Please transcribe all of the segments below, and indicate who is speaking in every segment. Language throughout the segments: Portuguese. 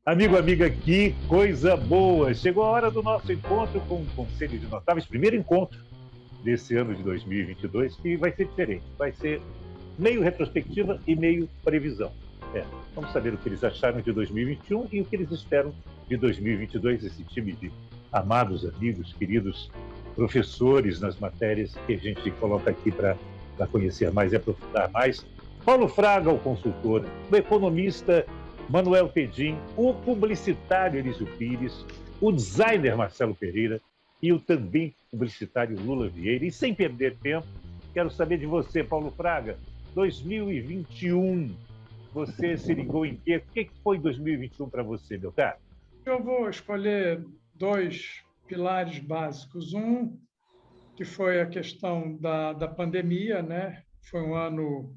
Speaker 1: Amigo, amiga, que coisa boa! Chegou a hora do nosso encontro com o Conselho de Notáveis, primeiro encontro desse ano de 2022, que vai ser diferente. Vai ser meio retrospectiva e meio previsão. Vamos saber o que eles acharam de 2021 e o que eles esperam de 2022, esse time de amados amigos, queridos professores nas matérias que a gente coloca aqui para conhecer mais e aprofundar mais. Paulo Fraga, o consultor, o economista Manuel Pedim, o publicitário Elísio Pires, o designer Marcelo Pereira e o também publicitário Lula Vieira. E sem perder tempo, quero saber de você, Paulo Fraga, 2021, você se ligou em quê? O que foi 2021 para você, meu caro?
Speaker 2: Eu vou escolher dois pilares básicos. Um, que foi a questão da pandemia, né? Foi um ano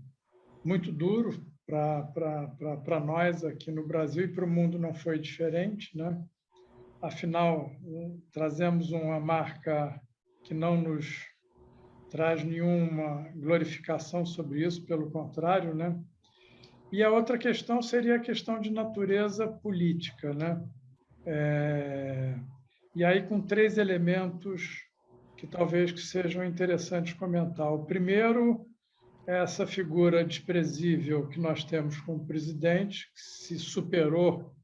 Speaker 2: muito duro para nós aqui no Brasil e para o mundo não foi diferente, né? Afinal, trazemos uma marca que não nos traz nenhuma glorificação sobre isso, pelo contrário, né? E a outra questão seria a questão de natureza política, né? E aí com três elementos que talvez que sejam interessantes comentar. O primeiro é essa figura desprezível que nós temos como presidente, que se superou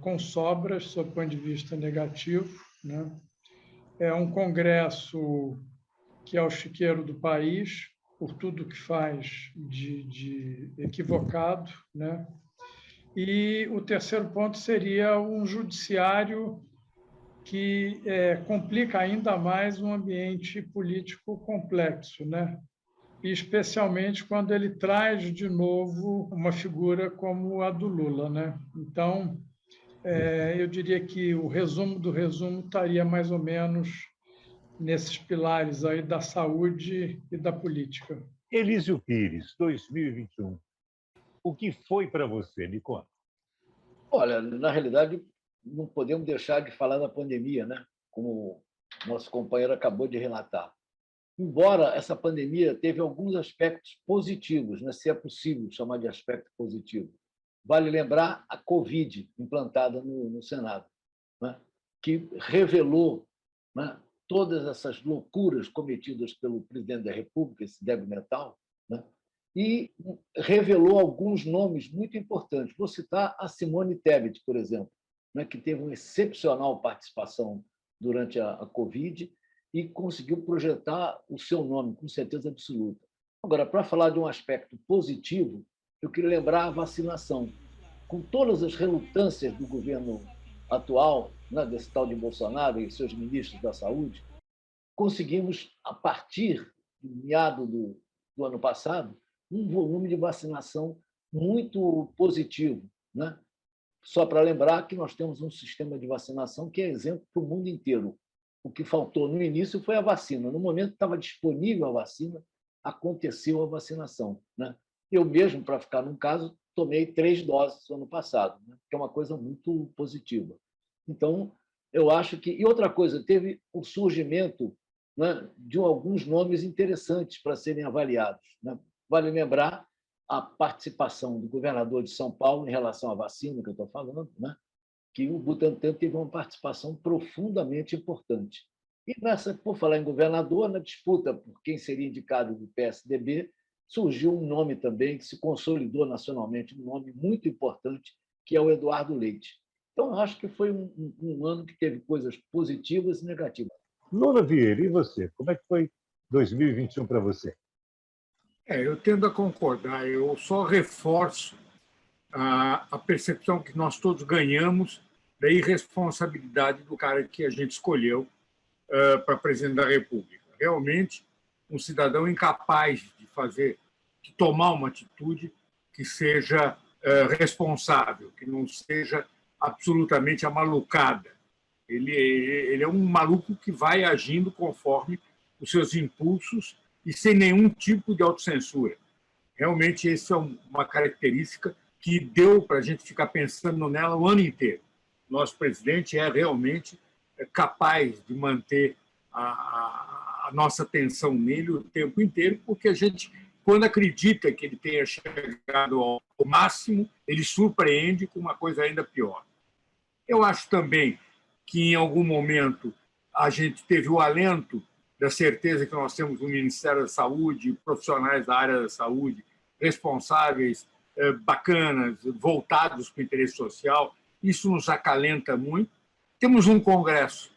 Speaker 2: com sobras, sob o ponto de vista negativo, né? É um Congresso que é o chiqueiro do país, por tudo que faz de equivocado, né? E o terceiro ponto seria um judiciário que complica ainda mais um ambiente político complexo, né? E especialmente quando ele traz de novo uma figura como a do Lula, né? Então, eu diria que o resumo do resumo estaria mais ou menos nesses pilares aí da saúde e da política.
Speaker 1: Elísio Pires, 2021, o que foi para você? Me conta.
Speaker 3: Olha, na realidade, não podemos deixar de falar da pandemia, né? Como o nosso companheiro acabou de relatar. Embora essa pandemia teve alguns aspectos positivos, né? Se é possível chamar de aspecto positivo. Vale lembrar a Covid implantada no Senado, né? Que revelou, né, todas essas loucuras cometidas pelo presidente da República, esse débil mental, né? E revelou alguns nomes muito importantes. Vou citar a Simone Tebet, por exemplo, né, que teve uma excepcional participação durante a Covid e conseguiu projetar o seu nome com certeza absoluta. Agora, para falar de um aspecto positivo, eu queria lembrar a vacinação. Com todas as relutâncias do governo atual, né, desse tal de Bolsonaro e seus ministros da saúde, conseguimos, a partir do meado do ano passado, um volume de vacinação muito positivo, né? Só para lembrar que nós temos um sistema de vacinação que é exemplo para o mundo inteiro. O que faltou no início foi a vacina. No momento que estava disponível a vacina, aconteceu a vacinação, né? Eu mesmo, para ficar num caso, tomei 3 doses no ano passado, né? Que é uma coisa muito positiva. Então, eu acho que... E outra coisa, teve o surgimento, né, de alguns nomes interessantes para serem avaliados, né? Vale lembrar a participação do governador de São Paulo em relação à vacina, que eu estou falando, né? Que o Butantan teve uma participação profundamente importante. E, por falar em governador, na disputa por quem seria indicado do PSDB, surgiu um nome também que se consolidou nacionalmente, um nome muito importante, que é o Eduardo Leite. Então, acho que foi um ano que teve coisas positivas e negativas.
Speaker 1: Lula Vieira, e você? Como é que foi 2021 para você?
Speaker 4: Eu tendo a concordar. Eu só reforço a percepção que nós todos ganhamos da irresponsabilidade do cara que a gente escolheu para presidente da República. Realmente, um cidadão incapaz de tomar uma atitude que seja responsável, que não seja absolutamente amalucada. Ele é um maluco que vai agindo conforme os seus impulsos e sem nenhum tipo de autocensura. Realmente, essa é uma característica que deu para a gente ficar pensando nela o ano inteiro. Nosso presidente é realmente capaz de manter a nossa atenção nele o tempo inteiro, porque a gente, quando acredita que ele tenha chegado ao máximo, ele surpreende com uma coisa ainda pior. Eu acho também que, em algum momento, a gente teve o alento da certeza que nós temos um Ministério da Saúde, profissionais da área da saúde, responsáveis, bacanas, voltados para o interesse social. Isso nos acalenta muito. Temos um Congresso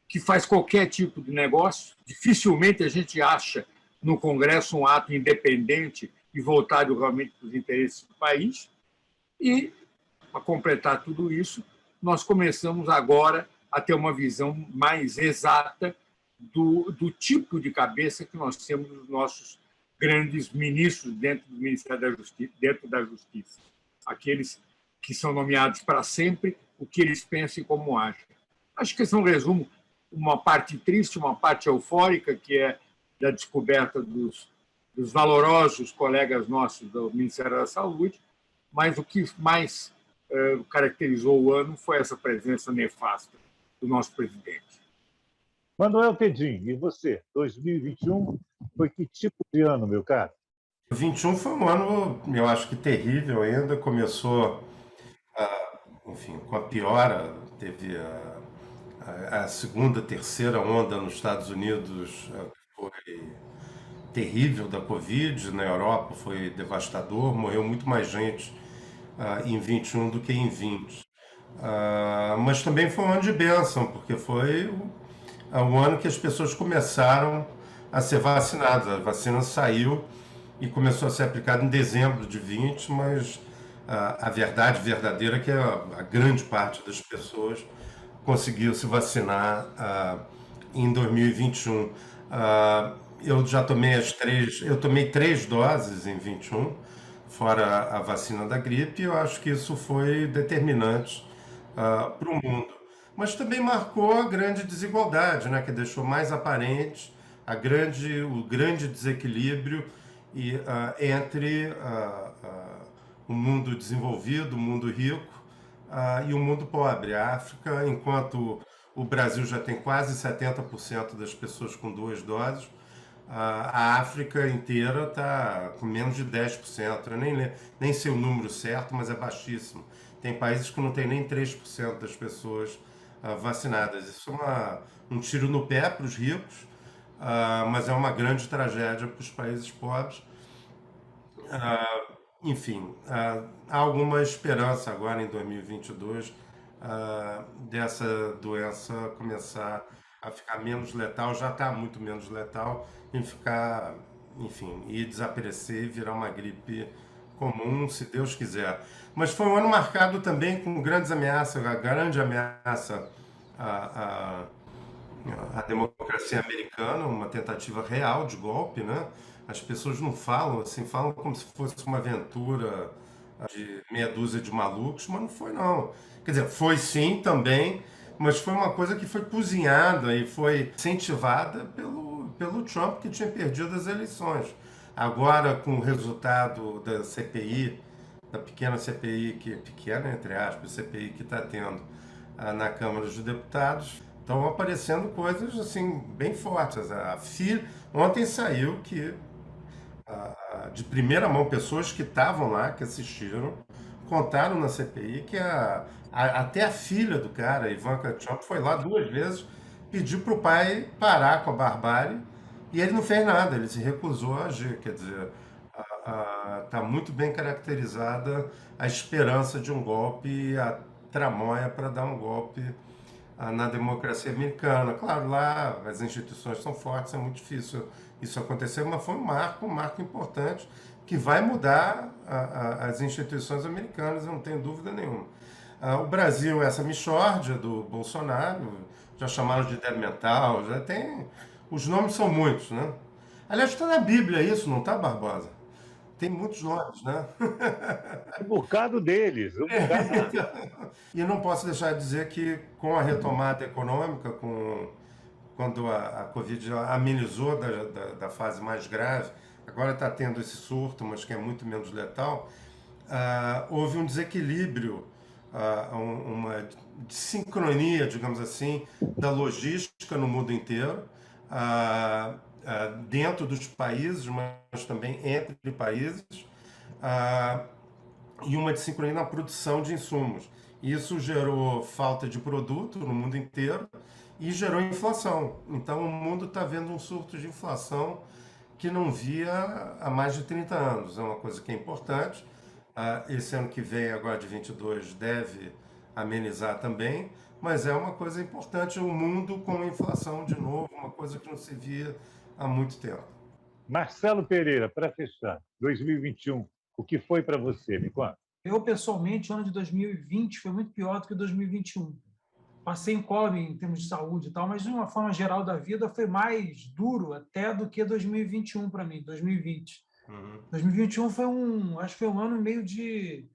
Speaker 4: que faz qualquer tipo de negócio. Dificilmente a gente acha no Congresso um ato independente e voltado realmente para os interesses do país. E, para completar tudo isso, nós começamos agora a ter uma visão mais exata do tipo de cabeça que nós temos nos nossos grandes ministros dentro do Ministério da Justiça, dentro da Justiça. Aqueles que são nomeados para sempre, o que eles pensam e como agem. Acho que esse é um resumo, uma parte triste, uma parte eufórica, que é da descoberta dos valorosos colegas nossos do Ministério da Saúde, mas o que mais caracterizou o ano foi essa presença nefasta do nosso presidente.
Speaker 1: Manuel Tedim, e você? 2021 foi que tipo de ano, meu caro?
Speaker 5: 21 foi um ano, eu acho que terrível ainda. Começou, enfim, com a piora, teve a segunda, terceira onda nos Estados Unidos, foi terrível da Covid, na Europa foi devastador, morreu muito mais gente em 21 do que em 20. Mas também foi um ano de bênção, porque foi o ano que as pessoas começaram a ser vacinadas. A vacina saiu e começou a ser aplicada em dezembro de 20, mas a verdade verdadeira é que a grande parte das pessoas conseguiu se vacinar em 2021. Eu já tomei eu tomei 3 doses em 21, fora a vacina da gripe, e eu acho que isso foi determinante para o mundo. Mas também marcou a grande desigualdade, né, que deixou mais aparente o grande desequilíbrio entre o mundo desenvolvido, o mundo rico e o mundo pobre. A África, enquanto o Brasil já tem quase 70% das pessoas com 2 doses, a África inteira está com menos de 10%. Eu nem sei o número certo, mas é baixíssimo. Tem países que não tem nem 3% das pessoas vacinadas. Isso é um tiro no pé para os ricos, mas é uma grande tragédia para os países pobres. Enfim, há alguma esperança agora em 2022 dessa doença começar a ficar menos letal, já está muito menos letal, e ficar, enfim, e desaparecer e virar uma gripe comum, se Deus quiser. Mas foi um ano marcado também com grandes ameaças, a grande ameaça à democracia americana, uma tentativa real de golpe, né? As pessoas não falam assim, falam como se fosse uma aventura de meia dúzia de malucos, mas não foi não. Quer dizer, foi sim também, mas foi uma coisa que foi cozinhada e foi incentivada pelo Trump, que tinha perdido as eleições. Agora, com o resultado da CPI, da pequena CPI, que pequena, entre aspas, CPI que está tendo na Câmara dos Deputados, estão aparecendo coisas assim bem fortes. Ontem saiu que, de primeira mão, pessoas que estavam lá, que assistiram, contaram na CPI que até a filha do cara, Ivanka Trump, foi lá 2 vezes, pediu para o pai parar com a barbárie, e ele não fez nada, ele se recusou a agir. Quer dizer, está muito bem caracterizada a esperança de um golpe e a tramóia para dar um golpe na democracia americana. Claro, lá as instituições são fortes, é muito difícil isso acontecer, mas foi um marco importante que vai mudar as instituições americanas, eu não tenho dúvida nenhuma. O Brasil, essa mixórdia do Bolsonaro, já chamaram de débil mental, já tem... Os nomes são muitos, né? Aliás, está na Bíblia isso, não está, Barbosa? Tem muitos nomes, né?
Speaker 1: Um bocado deles.
Speaker 5: E não posso deixar de dizer que, com a retomada econômica, quando a Covid amenizou da fase mais grave, agora está tendo esse surto, mas que é muito menos letal, houve um desequilíbrio, uma sincronia, digamos assim, da logística no mundo inteiro, dentro dos países, mas também entre países, e uma desincronia na produção de insumos. Isso gerou falta de produto no mundo inteiro e gerou inflação. Então, o mundo está vendo um surto de inflação que não via há mais de 30 anos. É uma coisa que é importante. Esse ano que vem, agora de 22, deve amenizar também, mas é uma coisa importante o mundo com inflação de novo, uma coisa que não se via há muito tempo.
Speaker 1: Marcelo Pereira, para fechar, 2021, o que foi para você? Me conta.
Speaker 6: Eu, pessoalmente, o ano de 2020 foi muito pior do que 2021. Passei incólume em termos de saúde e tal, mas de uma forma geral da vida foi mais duro até do que 2021 para mim, 2020. 2021 acho que foi um ano meio de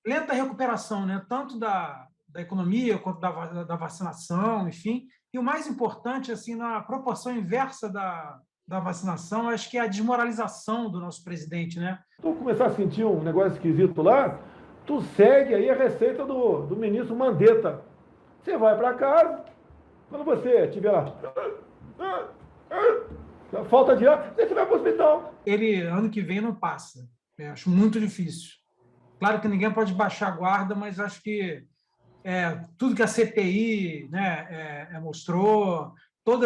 Speaker 6: lenta recuperação, né? Tanto da economia quanto da vacinação, enfim. E o mais importante, assim, na proporção inversa da vacinação, acho que é a desmoralização do nosso presidente, né?
Speaker 7: Tu começar a sentir um negócio esquisito lá, tu segue aí a receita do ministro Mandetta. Você vai para casa, quando você tiver falta de ar, você vai para o hospital.
Speaker 6: Ele, ano que vem, não passa. Eu acho muito difícil. Claro que ninguém pode baixar a guarda, mas acho que tudo que a CPI, né, mostrou, todo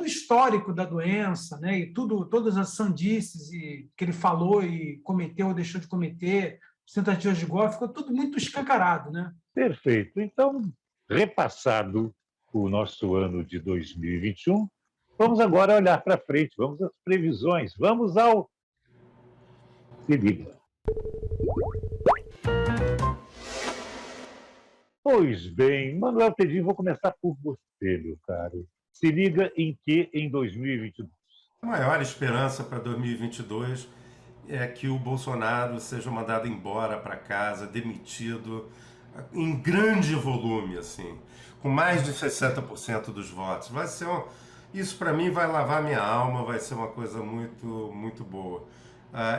Speaker 6: o histórico da doença, né, e todas as sandices que ele falou e cometeu ou deixou de cometer, tentativas de golpe, ficou tudo muito escancarado, né?
Speaker 1: Perfeito. Então, repassado o nosso ano de 2021, vamos agora olhar para frente, vamos às previsões, vamos ao... Se liga. Pois bem, Manuel Tedinho, vou começar por você, meu caro. Se liga em que em 2022?
Speaker 5: A maior esperança para 2022 é que o Bolsonaro seja mandado embora para casa, demitido, em grande volume, assim, com mais de 60% dos votos. Vai ser isso para mim vai lavar minha alma, vai ser uma coisa muito, muito boa.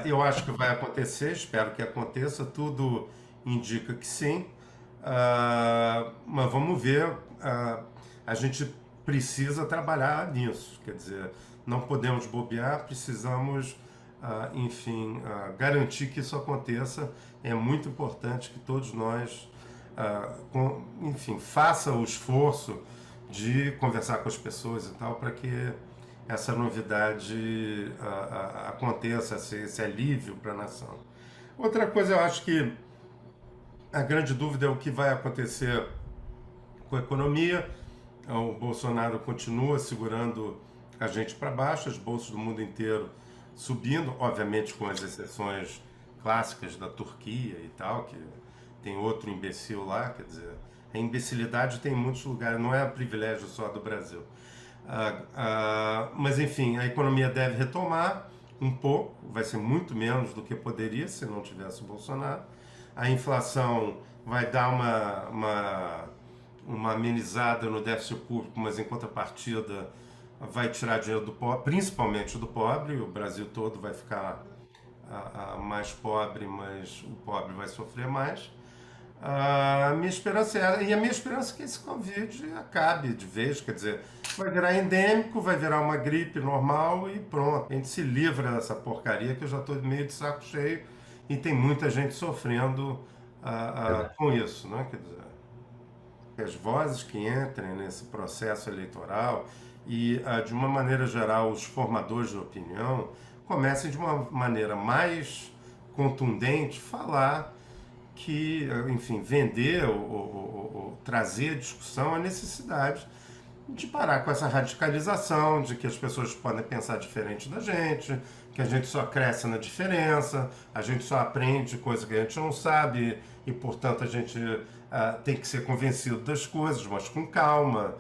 Speaker 5: Eu acho que vai acontecer, espero que aconteça, tudo indica que sim. Mas vamos ver, a gente precisa trabalhar nisso, quer dizer, não podemos bobear, precisamos, enfim, garantir que isso aconteça. É muito importante que todos nós, enfim, faça o esforço de conversar com as pessoas e tal, para que essa novidade aconteça, esse alívio para a nação. Outra coisa, eu acho que a grande dúvida é o que vai acontecer com a economia. O Bolsonaro continua segurando a gente para baixo, as bolsas do mundo inteiro subindo, obviamente com as exceções clássicas da Turquia e tal, que tem outro imbecil lá, quer dizer, a imbecilidade tem em muitos lugares, não é privilégio só do Brasil. Mas enfim, a economia deve retomar um pouco, vai ser muito menos do que poderia se não tivesse o Bolsonaro. A inflação vai dar uma amenizada no déficit público, mas em contrapartida vai tirar dinheiro do pobre, principalmente do pobre. O Brasil todo vai ficar mais pobre, mas o pobre vai sofrer mais. A minha esperança é que esse Covid acabe de vez, quer dizer, vai virar endêmico, vai virar uma gripe normal e pronto. A gente se livra dessa porcaria que eu já estou meio de saco cheio e tem muita gente sofrendo com isso, né? Quer dizer, as vozes que entrem nesse processo eleitoral e, de uma maneira geral, os formadores de opinião comecem de uma maneira mais contundente falar que, enfim, vender ou trazer à discussão a necessidade de parar com essa radicalização, de que as pessoas podem pensar diferente da gente, que a gente só cresce na diferença, a gente só aprende coisa que a gente não sabe e, portanto, a gente tem que ser convencido das coisas, mas com calma,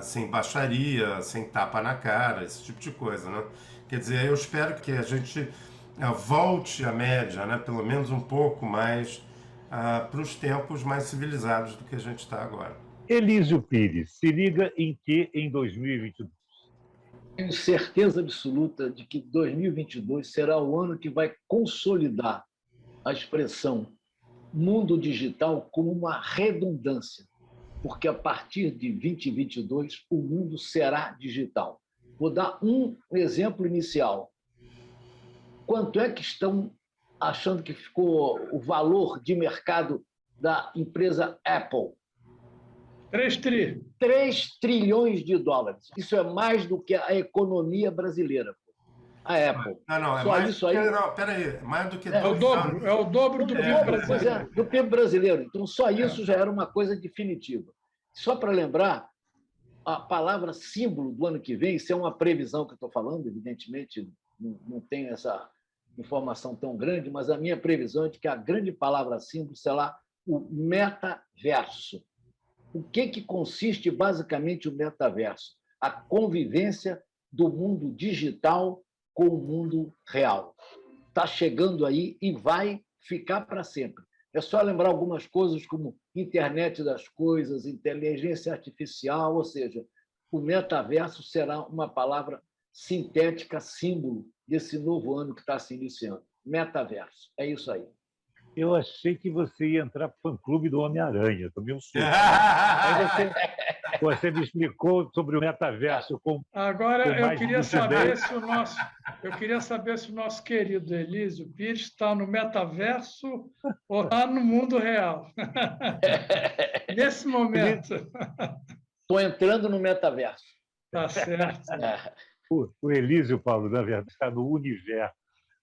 Speaker 5: sem baixaria, sem tapa na cara, esse tipo de coisa, né? Quer dizer, eu espero que a gente volte à média, né, pelo menos um pouco mais para os tempos mais civilizados do que a gente está agora.
Speaker 1: Elísio Pires, se liga em que em 2022?
Speaker 3: Tenho certeza absoluta de que 2022 será o ano que vai consolidar a expressão mundo digital como uma redundância, porque a partir de 2022 o mundo será digital. Vou dar um exemplo inicial. Quanto é que estão achando que ficou o valor de mercado da empresa Apple. 3 trilhões de dólares. Isso é mais do que a economia brasileira. A Apple.
Speaker 5: Não, é
Speaker 3: só
Speaker 5: mais
Speaker 3: isso
Speaker 5: do que...
Speaker 3: aí.
Speaker 5: Não, peraí, mais do que
Speaker 2: É o dobro do PIB brasileiro.
Speaker 3: Do PIB brasileiro. Então, só isso já era uma coisa definitiva. Só para lembrar, a palavra símbolo do ano que vem, isso é uma previsão que eu estou falando, evidentemente, não tenho essa informação tão grande, mas a minha previsão é de que a grande palavra símbolo será o metaverso. O que consiste basicamente o metaverso? A convivência do mundo digital com o mundo real. Está chegando aí e vai ficar para sempre. É só lembrar algumas coisas como internet das coisas, inteligência artificial, ou seja, o metaverso será uma palavra sintética, símbolo desse novo ano que está se iniciando. Metaverso. É isso aí.
Speaker 1: Eu achei que você ia entrar para o fã-clube do Homem-Aranha, tomei um susto. Aí você me explicou sobre o metaverso.
Speaker 2: Agora, eu queria saber se o nosso querido Elísio Pires está no metaverso ou está no mundo real. Nesse momento.
Speaker 3: Estou entrando no metaverso.
Speaker 2: Tá certo.
Speaker 1: O Elísio, Paulo, na verdade, está no universo.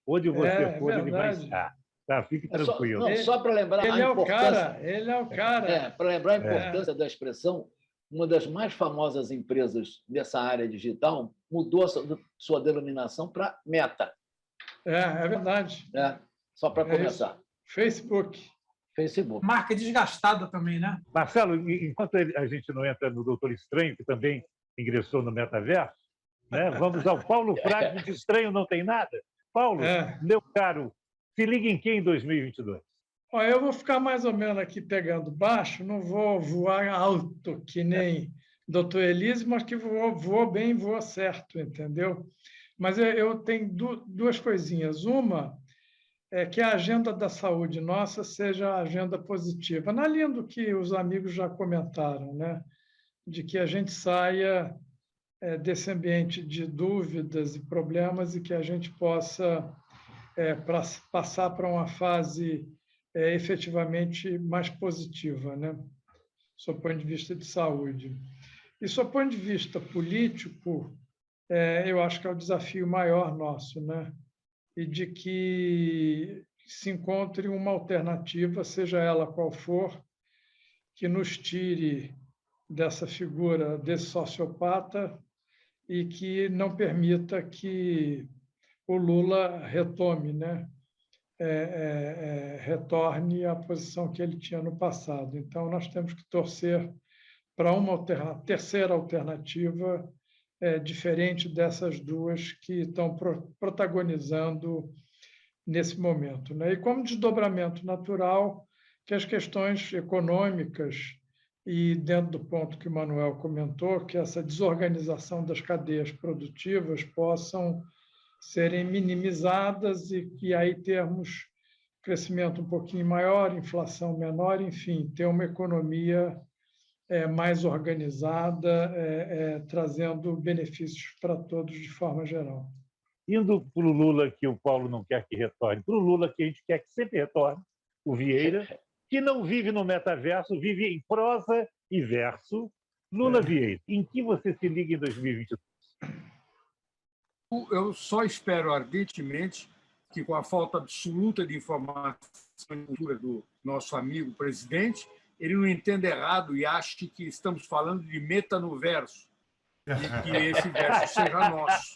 Speaker 1: Onde você for, ele vai estar. Tá, fique tranquilo.
Speaker 3: Só para lembrar
Speaker 2: ele
Speaker 3: a importância...
Speaker 2: Ele é o cara.
Speaker 3: Para lembrar a importância da expressão, uma das mais famosas empresas dessa área digital mudou a sua denominação para Meta.
Speaker 2: É verdade.
Speaker 3: Só para começar.
Speaker 2: Facebook.
Speaker 6: Marca desgastada também, né?
Speaker 1: Marcelo, enquanto a gente não entra no Doutor Estranho, que também ingressou no metaverso, né? Vamos ao Paulo Fragno, de estranho não tem nada. Paulo, meu caro, se liga em quem em 2022?
Speaker 2: Eu vou ficar mais ou menos aqui pegando baixo, não vou voar alto que nem doutor Elísio, mas que vou bem, vou certo, entendeu? Mas eu tenho duas coisinhas. Uma é que a agenda da saúde nossa seja a agenda positiva, na linha do que os amigos já comentaram, né? De que a gente saia desse ambiente de dúvidas e problemas e que a gente possa passar para uma fase efetivamente mais positiva, né? Sob o ponto de vista de saúde. E, sob o ponto de vista político, eu acho que é o desafio maior nosso, né? E de que se encontre uma alternativa, seja ela qual for, que nos tire dessa figura, desse sociopata, e que não permita que o Lula retome, né? Retorne à posição que ele tinha no passado. Então, nós temos que torcer para uma terceira alternativa diferente dessas duas que estão protagonizando nesse momento, né? E como desdobramento natural, que as questões econômicas e, dentro do ponto que o Manuel comentou, que essa desorganização das cadeias produtivas possam serem minimizadas e aí termos crescimento um pouquinho maior, inflação menor, enfim, ter uma economia mais organizada, trazendo benefícios para todos de forma geral.
Speaker 1: Indo para o Lula, que o Paulo não quer que retorne, para o Lula, que a gente quer que sempre retorne, o Vieira, que não vive no metaverso, vive em prosa e verso. Lula Vieira, em que você se liga em 2022?
Speaker 4: Eu só espero ardentemente que, com a falta absoluta de informação e cultura do nosso amigo presidente, ele não entenda errado e ache que estamos falando de meta no verso e que esse verso seja nosso.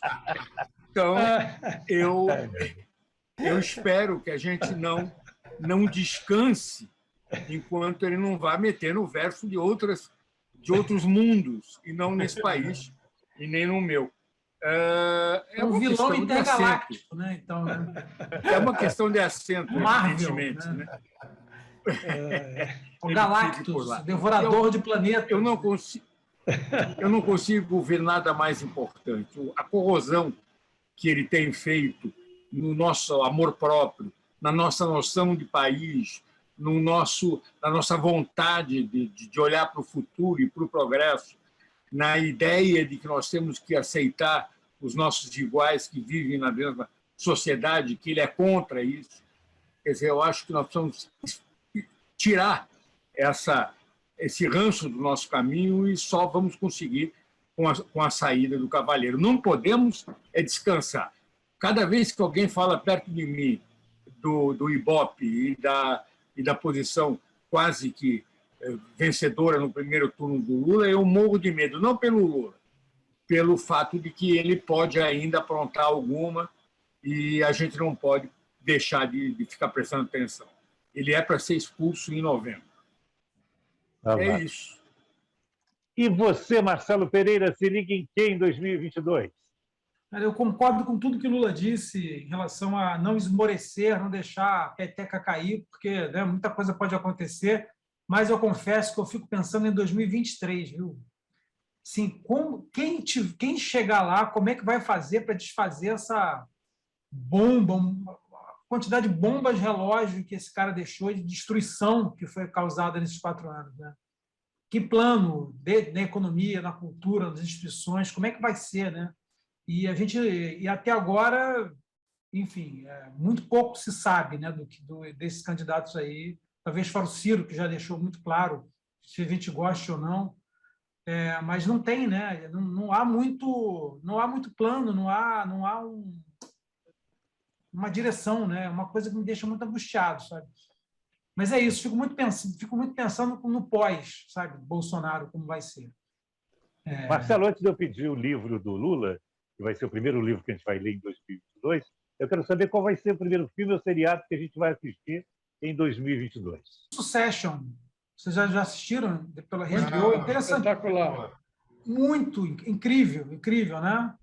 Speaker 4: Então, eu espero que a gente não descanse enquanto ele não vá meter no verso de outros mundos, e não nesse país, e nem no meu.
Speaker 6: É um vilão intergaláctico, né? Então,
Speaker 4: é uma questão de acento,
Speaker 6: Marvel,
Speaker 4: evidentemente. Né?
Speaker 6: O Galactus, devorador de planetas.
Speaker 4: Eu não consigo ver nada mais importante. A corrosão que ele tem feito no nosso amor próprio, na nossa noção de país, na nossa vontade de olhar para o futuro e para o progresso, na ideia de que nós temos que aceitar os nossos iguais que vivem na mesma sociedade, que ele é contra isso. Quer dizer, eu acho que nós precisamos tirar esse ranço do nosso caminho e só vamos conseguir com a saída do Cavaleiro. Não podemos descansar. Cada vez que alguém fala perto de mim do Ibope e da posição quase que vencedora no primeiro turno do Lula, eu morro de medo, não pelo Lula, pelo fato de que ele pode ainda aprontar alguma e a gente não pode deixar de ficar prestando atenção. Ele é para ser expulso em novembro. É isso.
Speaker 1: E você, Marcelo Pereira, se liga em quem em 2022?
Speaker 6: Eu concordo com tudo que Lula disse em relação a não esmorecer, não deixar a peteca cair, porque, né, muita coisa pode acontecer, mas eu confesso que eu fico pensando em 2023, viu? Assim, quem chegar lá, como é que vai fazer para desfazer essa bomba, a quantidade de bombas relógio que esse cara deixou, de destruição que foi causada nesses 4 anos, né? Que plano na economia, na cultura, nas instituições, como é que vai ser, né? E até agora, enfim, muito pouco se sabe, né, desses candidatos aí. Talvez fora o Ciro, que já deixou muito claro se a gente gosta ou não, mas não tem, né? Não há muito plano, não há uma direção, né? Uma coisa que me deixa muito angustiado, sabe? Mas é isso. Fico muito pensando no pós, sabe? Bolsonaro, como vai ser.
Speaker 1: Marcelo, antes de eu pedir o livro do Lula, que vai ser o primeiro livro que a gente vai ler em 2022, eu quero saber qual vai ser o primeiro filme ou seriado que a gente vai assistir em 2022.
Speaker 6: Succession. Vocês já assistiram? Pela HBO? Interessante.
Speaker 2: Espetacular.
Speaker 6: Muito incrível, né?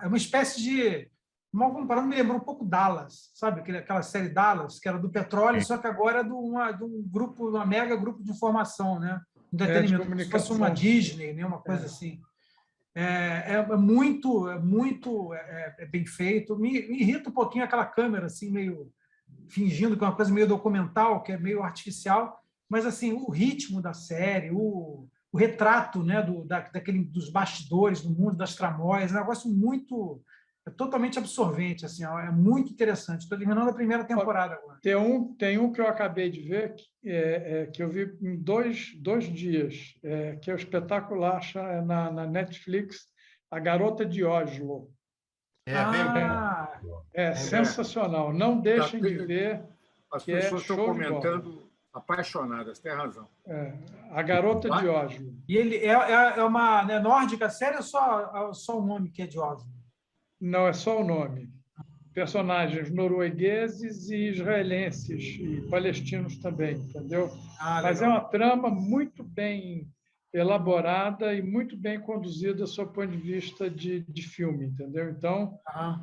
Speaker 6: É uma espécie de... Mal comparando, me lembrou um pouco Dallas, sabe? Aquela série Dallas, que era do petróleo, só que agora é de um grupo, uma mega grupo de informação, né? Entretenimento, como se fosse uma Disney, né? Uma coisa assim. É muito bem feito. Me irrita um pouquinho aquela câmera, assim, meio fingindo que é uma coisa meio documental, que é meio artificial, mas assim, o ritmo da série, o retrato, né, dos bastidores, do mundo das tramóias, é um negócio totalmente absorvente, assim, é muito interessante. Estou terminando a primeira temporada agora.
Speaker 2: Tem um que eu acabei de ver, que eu vi em dois dias, que é o espetacular, na Netflix, A Garota de Oslo. Sensacional. Não deixem de ver.
Speaker 4: As pessoas estão comentando apaixonadas, tem razão.
Speaker 2: A Garota de Oslo.
Speaker 6: E ele é uma, né, nórdica série ou só o nome que é de Oslo?
Speaker 2: Não, é só o nome. Personagens noruegueses e israelenses, e palestinos também, entendeu? Mas é uma trama muito bem elaborada e muito bem conduzida sob o ponto de vista de filme, entendeu? Então,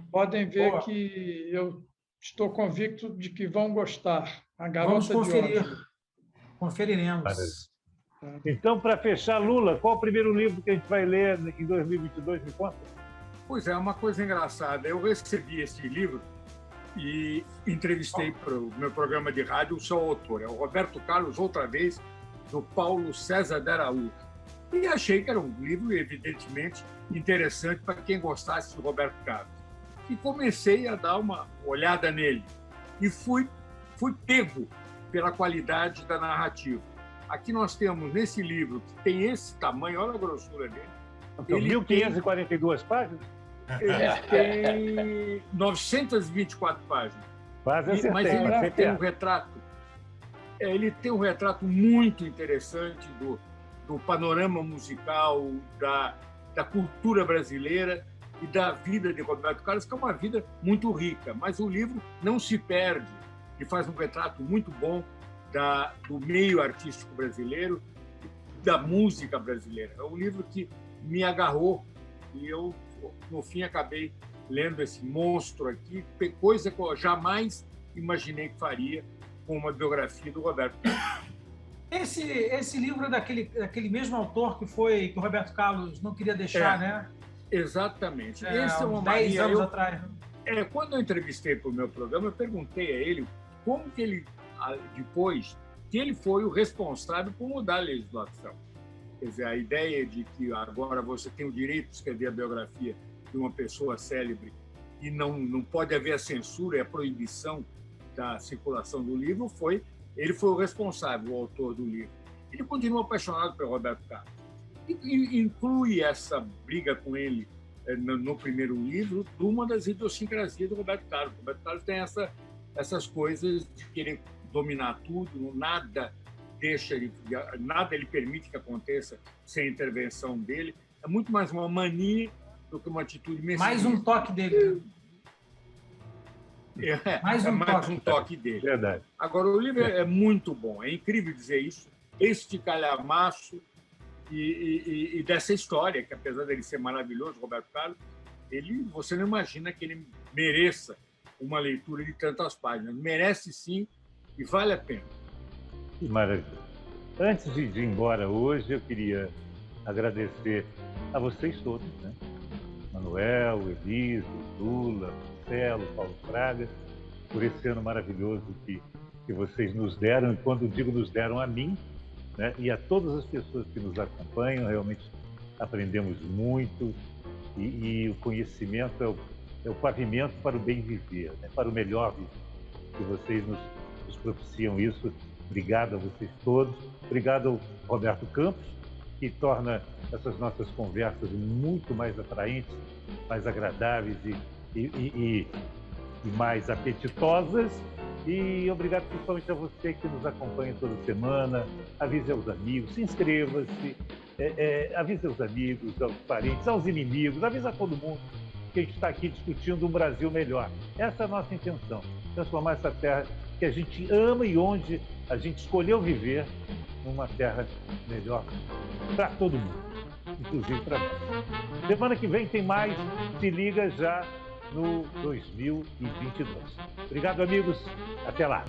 Speaker 2: podem ver que eu estou convicto de que vão gostar. A Garota
Speaker 6: Vamos conferir.
Speaker 2: de Oslo.
Speaker 6: Conferiremos.
Speaker 1: Então, para fechar, Lula, qual o primeiro livro que a gente vai ler em 2022? Me conta.
Speaker 4: Pois é, uma coisa engraçada. Eu recebi esse livro e entrevistei para o meu programa de rádio o seu autor, é o Roberto Carlos, outra vez, do Paulo César de Araújo. E achei que era um livro, evidentemente, interessante para quem gostasse do Roberto Carlos. E comecei a dar uma olhada nele. E fui pego pela qualidade da narrativa. Aqui nós temos, nesse livro, que tem esse tamanho, olha a grossura dele.
Speaker 1: Então, 1.542 páginas?
Speaker 4: Ele tem 924 páginas.
Speaker 1: Quase
Speaker 4: mas ele tem um retrato. Ele tem um retrato muito interessante do panorama musical, da cultura brasileira e da vida de Roberto Carlos, que é uma vida muito rica. Mas o livro não se perde e faz um retrato muito bom do meio artístico brasileiro, da música brasileira. É um livro que me agarrou e eu, no fim, acabei lendo esse monstro aqui, coisa que eu jamais imaginei que faria com uma biografia do Roberto Carlos.
Speaker 6: Esse livro é daquele mesmo autor que o Roberto Carlos não queria deixar, né?
Speaker 4: Exatamente.
Speaker 6: Esse é uma 10 anos atrás.
Speaker 4: Quando eu entrevistei para o meu programa, eu perguntei a ele como que ele, depois que ele foi o responsável por mudar a legislação. Quer dizer, a ideia de que agora você tem o direito de escrever a biografia de uma pessoa célebre e não pode haver a censura e a proibição da circulação do livro ele foi o responsável, o autor do livro. Ele continua apaixonado pelo Roberto Carlos. E inclui essa briga com ele no primeiro livro uma das idiosincrasias do Roberto Carlos. O Roberto Carlos tem essas coisas de querer dominar tudo, nada ele permite que aconteça sem intervenção dele. É muito mais uma mania do que uma atitude mesquinha.
Speaker 6: Mais um toque dele.
Speaker 4: Mais um toque dele.
Speaker 1: Verdade.
Speaker 4: Agora, o livro é muito bom, é incrível dizer isso. Este calhamaço e dessa história, que apesar dele ser maravilhoso, Roberto Carlos, você não imagina que ele mereça uma leitura de tantas páginas. Merece sim e vale a pena.
Speaker 1: Que maravilha. Antes de ir embora hoje, eu queria agradecer a vocês todos, né? Manuel, Elise, Lula, Marcelo, Paulo Fraga, por esse ano maravilhoso que vocês nos deram, e quando digo nos deram a mim, né? E a todas as pessoas que nos acompanham, realmente aprendemos muito, e o conhecimento é o pavimento para o bem viver, né? Para o melhor viver. Que vocês nos propiciam isso. Obrigado a vocês todos. Obrigado ao Roberto Campos, que torna essas nossas conversas muito mais atraentes, mais agradáveis e mais apetitosas. E obrigado principalmente a você que nos acompanha toda semana. Avise aos amigos, se inscreva-se, avise aos amigos, aos parentes, aos inimigos, avise a todo mundo que a gente está aqui discutindo um Brasil melhor. Essa é a nossa intenção, transformar essa terra que a gente ama e onde a gente escolheu viver numa terra melhor para todo mundo, inclusive para nós. Semana que vem tem mais, se liga já no 2022. Obrigado, amigos. Até lá.